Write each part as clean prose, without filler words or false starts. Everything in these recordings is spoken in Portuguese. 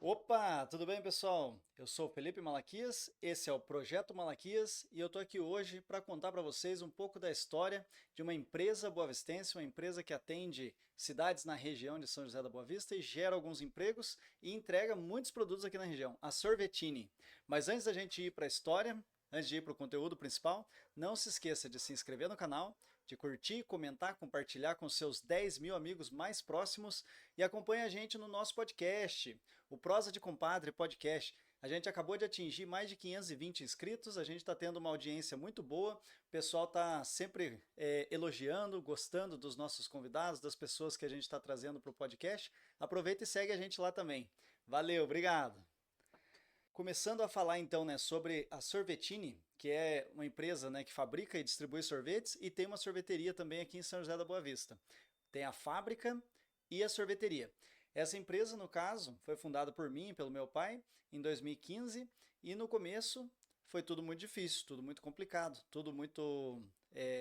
Opa, tudo bem, pessoal? Eu sou o Felipe Malaquias, esse é o Projeto Malaquias e eu estou aqui hoje para contar para vocês um pouco da história de uma empresa boavistense, uma empresa que atende cidades na região de São José da Boa Vista e gera alguns empregos e entrega muitos produtos aqui na região, a Sorvetini. Mas antes da gente ir para a história, antes de ir para o conteúdo principal, não se esqueça de se inscrever no canal, de curtir, comentar, compartilhar com seus 10 mil amigos mais próximos e acompanhe a gente no nosso podcast, o Prosa de Compadre Podcast. A gente acabou de atingir mais de 520 inscritos, a gente está tendo uma audiência muito boa, o pessoal está sempre elogiando, gostando dos nossos convidados, das pessoas que a gente está trazendo para o podcast. Aproveita e segue a gente lá também. Valeu, obrigado! Começando a falar então, né, sobre a Sorvetini, que é uma empresa, né, que fabrica e distribui sorvetes e tem uma sorveteria também aqui em São José da Boa Vista. Tem a fábrica e a sorveteria. Essa empresa, no caso, foi fundada por mim e pelo meu pai em 2015 e no começo foi tudo muito difícil, tudo muito complicado, tudo muito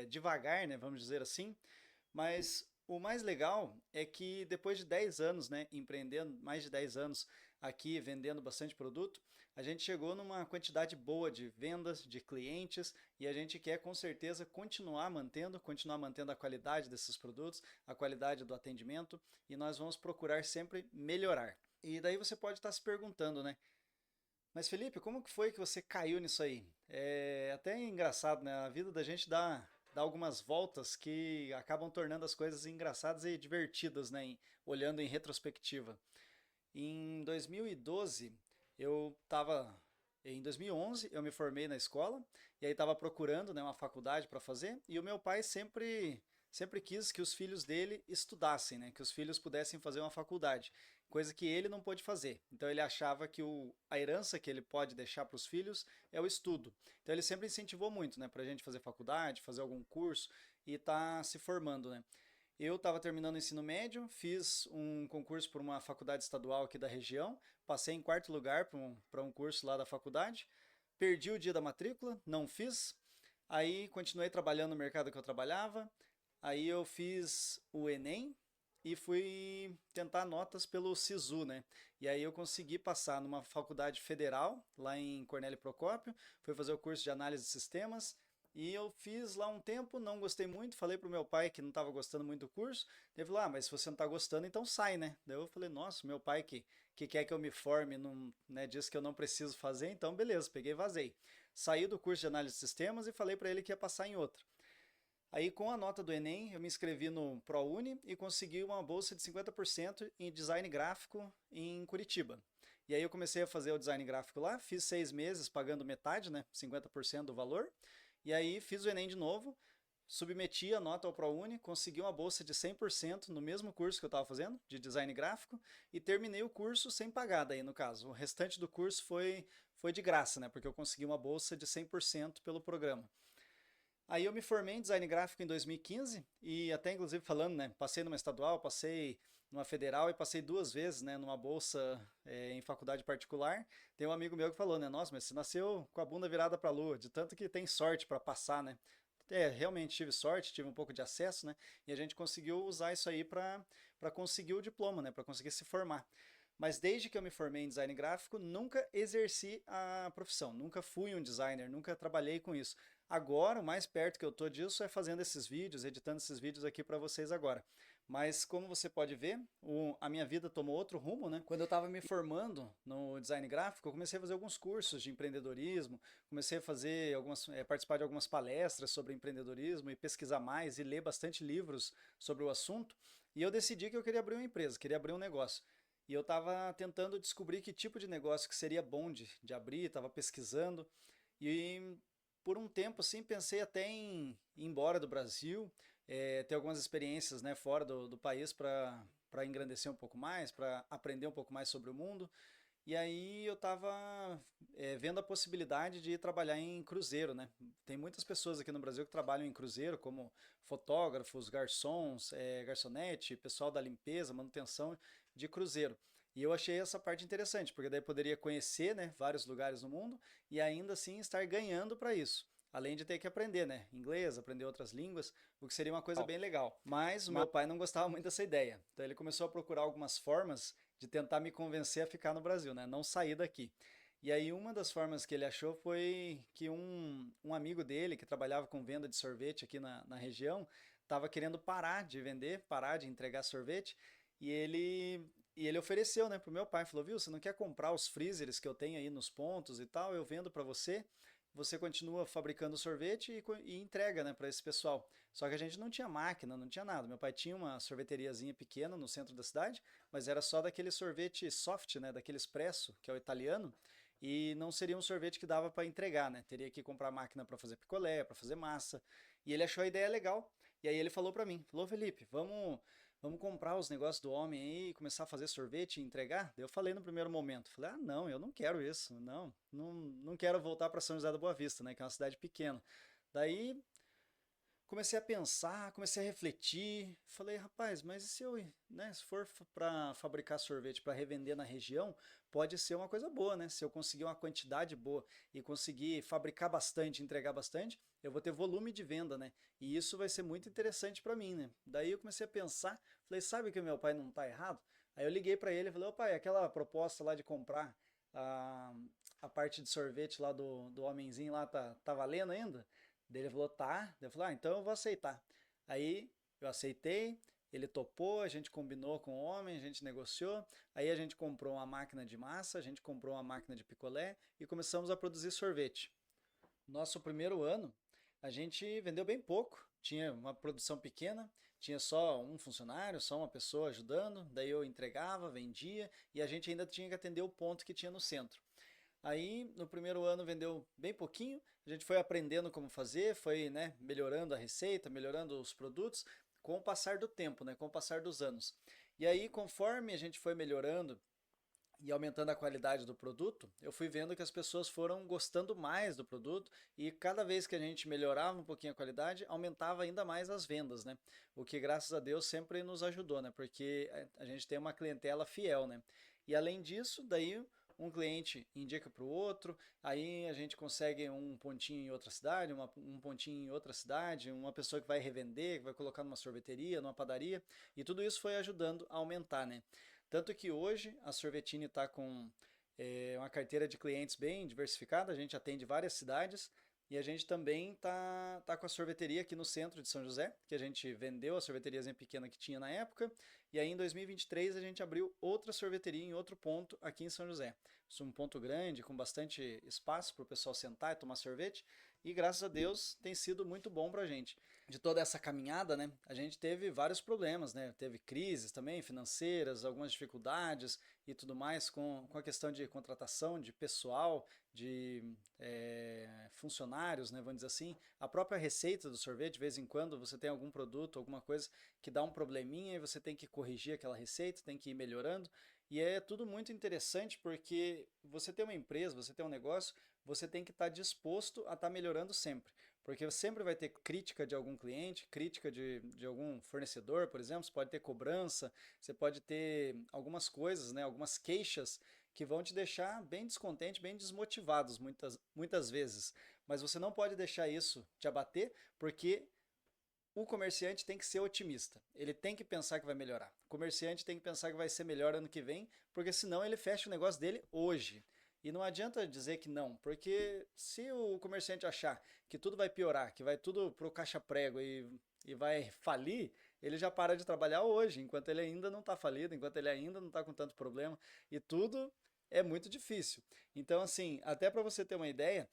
devagar, né, vamos dizer assim. Mas o mais legal é que depois de 10 anos, né, empreendendo, mais de 10 anos aqui, vendendo bastante produto, a gente chegou numa quantidade boa de vendas, de clientes, e a gente quer com certeza continuar mantendo a qualidade desses produtos, a qualidade do atendimento, e nós vamos procurar sempre melhorar. E daí você pode estar se perguntando, né? Mas Felipe, como que foi que você caiu nisso aí? É até engraçado, né? A vida da gente dá algumas voltas que acabam tornando as coisas engraçadas e divertidas, né? Olhando em retrospectiva. Em 2012, eu estava. Em 2011, eu me formei na escola e aí estava procurando, né, uma faculdade para fazer. E o meu pai sempre quis que os filhos dele estudassem, né, que os filhos pudessem fazer uma faculdade, coisa que ele não pôde fazer. Então ele achava que a herança que ele pode deixar para os filhos é o estudo. Então ele sempre incentivou muito, né, para a gente fazer faculdade, fazer algum curso e estar se formando, né. Eu estava terminando o ensino médio, fiz um concurso para uma faculdade estadual aqui da região, passei em quarto lugar para um curso lá da faculdade, perdi o dia da matrícula, não fiz, aí continuei trabalhando no mercado que eu trabalhava, aí eu fiz o Enem e fui tentar notas pelo SISU, né? E aí eu consegui passar numa faculdade federal, lá em Cornélio Procópio, fui fazer o curso de análise de sistemas, e eu fiz lá um tempo, não gostei muito, falei pro meu pai que não estava gostando muito do curso. Ele falou: "Ah, mas se você não está gostando, então sai, né?" Daí eu falei: "Nossa, meu pai que quer que eu me forme, não, né, diz que eu não preciso fazer, então beleza", peguei e vazei. Saí do curso de análise de sistemas e falei para ele que ia passar em outro. Aí, com a nota do Enem, eu me inscrevi no ProUni e consegui uma bolsa de 50% em design gráfico em Curitiba. E aí eu comecei a fazer o design gráfico lá, fiz 6 meses pagando metade, né, 50% do valor. E aí fiz o Enem de novo, submeti a nota ao ProUni, consegui uma bolsa de 100% no mesmo curso que eu estava fazendo, de design gráfico, e terminei o curso sem pagar daí, no caso. O restante do curso foi de graça, né, porque eu consegui uma bolsa de 100% pelo programa. Aí eu me formei em design gráfico em 2015 e até inclusive falando, né, passei numa estadual, passei numa federal e passei 2 vezes, né, numa bolsa em faculdade particular. Tem um amigo meu que falou, né, nossa, mas você nasceu com a bunda virada para a lua, de tanto que tem sorte para passar, né? Realmente tive sorte, tive um pouco de acesso, né? E a gente conseguiu usar isso aí para conseguir o diploma, né? Para conseguir se formar. Mas desde que eu me formei em design gráfico, nunca exerci a profissão, nunca fui um designer, nunca trabalhei com isso. Agora, o mais perto que eu tô disso é fazendo esses vídeos, editando esses vídeos aqui para vocês agora. Mas como você pode ver, a minha vida tomou outro rumo, né? Quando eu estava me formando no design gráfico, eu comecei a fazer alguns cursos de empreendedorismo, comecei a fazer participar de algumas palestras sobre empreendedorismo e pesquisar mais e ler bastante livros sobre o assunto. E eu decidi que eu queria abrir uma empresa, queria abrir um negócio. E eu estava tentando descobrir que tipo de negócio que seria bom de abrir, estava pesquisando. E por um tempo, assim, pensei até em ir embora do Brasil, ter algumas experiências, né, fora do país para engrandecer um pouco mais, para aprender um pouco mais sobre o mundo. E aí eu estava vendo a possibilidade de trabalhar em cruzeiro, né? Tem muitas pessoas aqui no Brasil que trabalham em cruzeiro, como fotógrafos, garçons, garçonete, pessoal da limpeza, manutenção de cruzeiro. E eu achei essa parte interessante, porque daí poderia conhecer, né, vários lugares no mundo e ainda assim estar ganhando para isso. Além de ter que aprender, né, inglês, aprender outras línguas, o que seria uma coisa bem legal. Mas o meu pai não gostava muito dessa ideia. Então ele começou a procurar algumas formas de tentar me convencer a ficar no Brasil, né? Não sair daqui. E aí uma das formas que ele achou foi que um amigo dele, que trabalhava com venda de sorvete aqui na região, estava querendo parar de vender, parar de entregar sorvete, e ele ofereceu, né, pro meu pai, falou, viu, você não quer comprar os freezers que eu tenho aí nos pontos e tal, eu vendo para você continua fabricando sorvete e entrega, né, para esse pessoal. Só que a gente não tinha máquina, não tinha nada. Meu pai tinha uma sorveteriazinha pequena no centro da cidade, mas era só daquele sorvete soft, né, daquele espresso, que é o italiano, e não seria um sorvete que dava para entregar, né? Teria que comprar máquina para fazer picolé, para fazer massa. E ele achou a ideia legal. E aí ele falou para mim, falou, Felipe, vamos comprar os negócios do homem aí e começar a fazer sorvete e entregar? Daí eu falei no primeiro momento, falei, ah, não, eu não quero isso, não quero voltar para São José da Boa Vista, né, que é uma cidade pequena. Daí comecei a pensar, comecei a refletir, falei, rapaz, mas e se eu, né, se for para fabricar sorvete para revender na região, pode ser uma coisa boa, né? Se eu conseguir uma quantidade boa e conseguir fabricar bastante, entregar bastante, eu vou ter volume de venda, né? E isso vai ser muito interessante para mim, né? Daí eu comecei a pensar, falei, sabe que o meu pai não está errado? Aí eu liguei para ele e falei, ô pai, aquela proposta lá de comprar a, a parte de sorvete lá do homenzinho lá tá valendo ainda? Daí ele falou, tá. Daí eu falei, ah, então eu vou aceitar. Aí eu aceitei, ele topou, a gente combinou com o homem, a gente negociou. Aí a gente comprou uma máquina de massa, a gente comprou uma máquina de picolé e começamos a produzir sorvete. Nosso primeiro ano, a gente vendeu bem pouco, tinha uma produção pequena, tinha só um funcionário, só uma pessoa ajudando, daí eu entregava, vendia e a gente ainda tinha que atender o ponto que tinha no centro. Aí, no primeiro ano vendeu bem pouquinho, a gente foi aprendendo como fazer, foi, né, melhorando a receita, melhorando os produtos com o passar do tempo, né, com o passar dos anos. E aí, conforme a gente foi melhorando e aumentando a qualidade do produto, eu fui vendo que as pessoas foram gostando mais do produto e cada vez que a gente melhorava um pouquinho a qualidade, aumentava ainda mais as vendas, né? O que graças a Deus sempre nos ajudou, né? Porque a gente tem uma clientela fiel, né? E além disso, daí um cliente indica para o outro, aí a gente consegue um pontinho em outra cidade, um pontinho em outra cidade, uma pessoa que vai revender, que vai colocar numa sorveteria, numa padaria, e tudo isso foi ajudando a aumentar, né? Tanto que hoje a Sorvetini está com uma carteira de clientes bem diversificada, a gente atende várias cidades e a gente também tá com a sorveteria aqui no centro de São José, que a gente vendeu a sorveteriazinha pequena que tinha na época, e aí em 2023 a gente abriu outra sorveteria em outro ponto aqui em São José. Isso é um ponto grande, com bastante espaço para o pessoal sentar e tomar sorvete, e graças a Deus tem sido muito bom para a gente. De toda essa caminhada, né, a gente teve vários problemas, né, teve crises também financeiras, algumas dificuldades e tudo mais com a questão de contratação de pessoal, de funcionários, né, vamos dizer assim, a própria receita do sorvete, de vez em quando você tem algum produto, alguma coisa que dá um probleminha e você tem que corrigir aquela receita, tem que ir melhorando, e é tudo muito interessante porque você tem uma empresa, você tem um negócio, você tem que estar disposto a estar melhorando sempre. Porque sempre vai ter crítica de algum cliente, crítica de algum fornecedor, por exemplo, você pode ter cobrança, você pode ter algumas coisas, né, algumas queixas que vão te deixar bem descontente, bem desmotivados muitas vezes. Mas você não pode deixar isso te abater, porque o comerciante tem que ser otimista. Ele tem que pensar que vai melhorar. O comerciante tem que pensar que vai ser melhor ano que vem, porque senão ele fecha o negócio dele hoje. E não adianta dizer que não, porque se o comerciante achar que tudo vai piorar, que vai tudo pro caixa-prego e vai falir, ele já para de trabalhar hoje, enquanto ele ainda não está falido, enquanto ele ainda não está com tanto problema, e tudo é muito difícil. Então, assim, até para você ter uma ideia,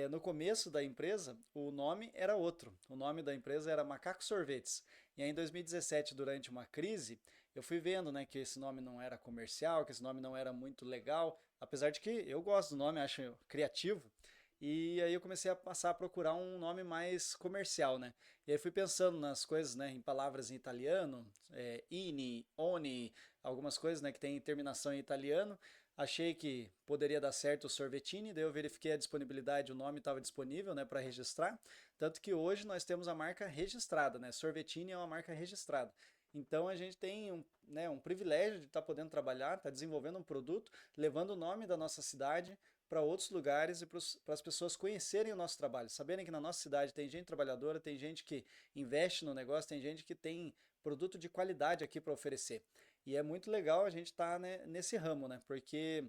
no começo da empresa, o nome era outro. O nome da empresa era Macaco Sorvetes. E aí, em 2017, durante uma crise, eu fui vendo, né, que esse nome não era comercial, que esse nome não era muito legal, apesar de que eu gosto do nome, acho criativo. E aí eu comecei a passar a procurar um nome mais comercial, né? E aí fui pensando nas coisas, né, em palavras em italiano, ini, oni, algumas coisas, né, que tem terminação em italiano. Achei que poderia dar certo o Sorvetini, daí eu verifiquei a disponibilidade, o nome estava disponível, né, para registrar. Tanto que hoje nós temos a marca registrada, né? Sorvetini é uma marca registrada. Então a gente tem um privilégio de estar podendo trabalhar, estar desenvolvendo um produto, levando o nome da nossa cidade para outros lugares e para as pessoas conhecerem o nosso trabalho, saberem que na nossa cidade tem gente trabalhadora, tem gente que investe no negócio, tem gente que tem produto de qualidade aqui para oferecer. E é muito legal a gente estar, né, nesse ramo, né? Porque,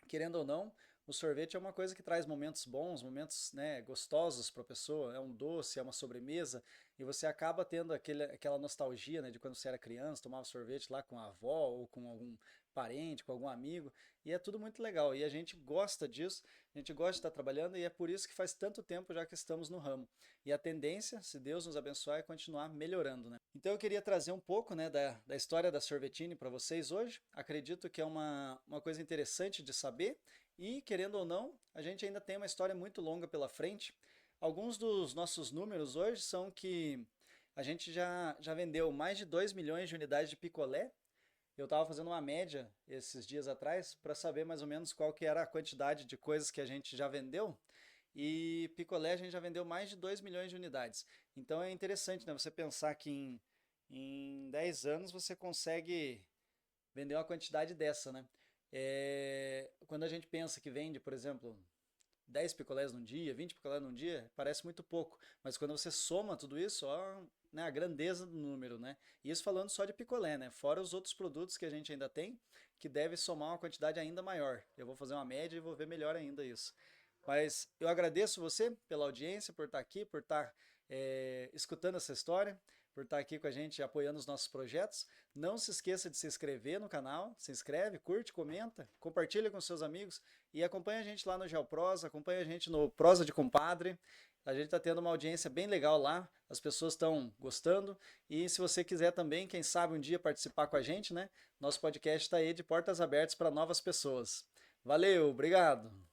querendo ou não, o sorvete é uma coisa que traz momentos bons, momentos, né, gostosos para a pessoa. É um doce, é uma sobremesa, e você acaba tendo aquela nostalgia, né, de quando você era criança, tomava sorvete lá com a avó ou com algum parente, com algum amigo, e é tudo muito legal. E a gente gosta disso, a gente gosta de estar trabalhando, e é por isso que faz tanto tempo já que estamos no ramo. E a tendência, se Deus nos abençoar, é continuar melhorando, né? Então eu queria trazer um pouco, né, da história da Sorvetini para vocês hoje. Acredito que é uma coisa interessante de saber e, querendo ou não, a gente ainda tem uma história muito longa pela frente. Alguns dos nossos números hoje são que a gente já vendeu mais de 2 milhões de unidades de picolé. Eu estava fazendo uma média esses dias atrás para saber mais ou menos qual que era a quantidade de coisas que a gente já vendeu. E picolé a gente já vendeu mais de 2 milhões de unidades. Então é interessante, né? Você pensar que em 10 anos você consegue vender uma quantidade dessa, né? Quando a gente pensa que vende, por exemplo, 10 picolés num dia, 20 picolés num dia, parece muito pouco. Mas quando você soma tudo isso, ó, né, a grandeza do número, né? E isso falando só de picolé, né? Fora os outros produtos que a gente ainda tem, que deve somar uma quantidade ainda maior. Eu vou fazer uma média e vou ver melhor ainda isso. Mas eu agradeço você pela audiência, por estar aqui, por estar escutando essa história, por estar aqui com a gente apoiando os nossos projetos. Não se esqueça de se inscrever no canal, se inscreve, curte, comenta, compartilha com seus amigos e acompanha a gente lá no GeoProsa, acompanha a gente no Prosa de Compadre. A gente está tendo uma audiência bem legal lá, as pessoas estão gostando. E se você quiser também, quem sabe um dia participar com a gente, né? Nosso podcast está aí de portas abertas para novas pessoas. Valeu, obrigado!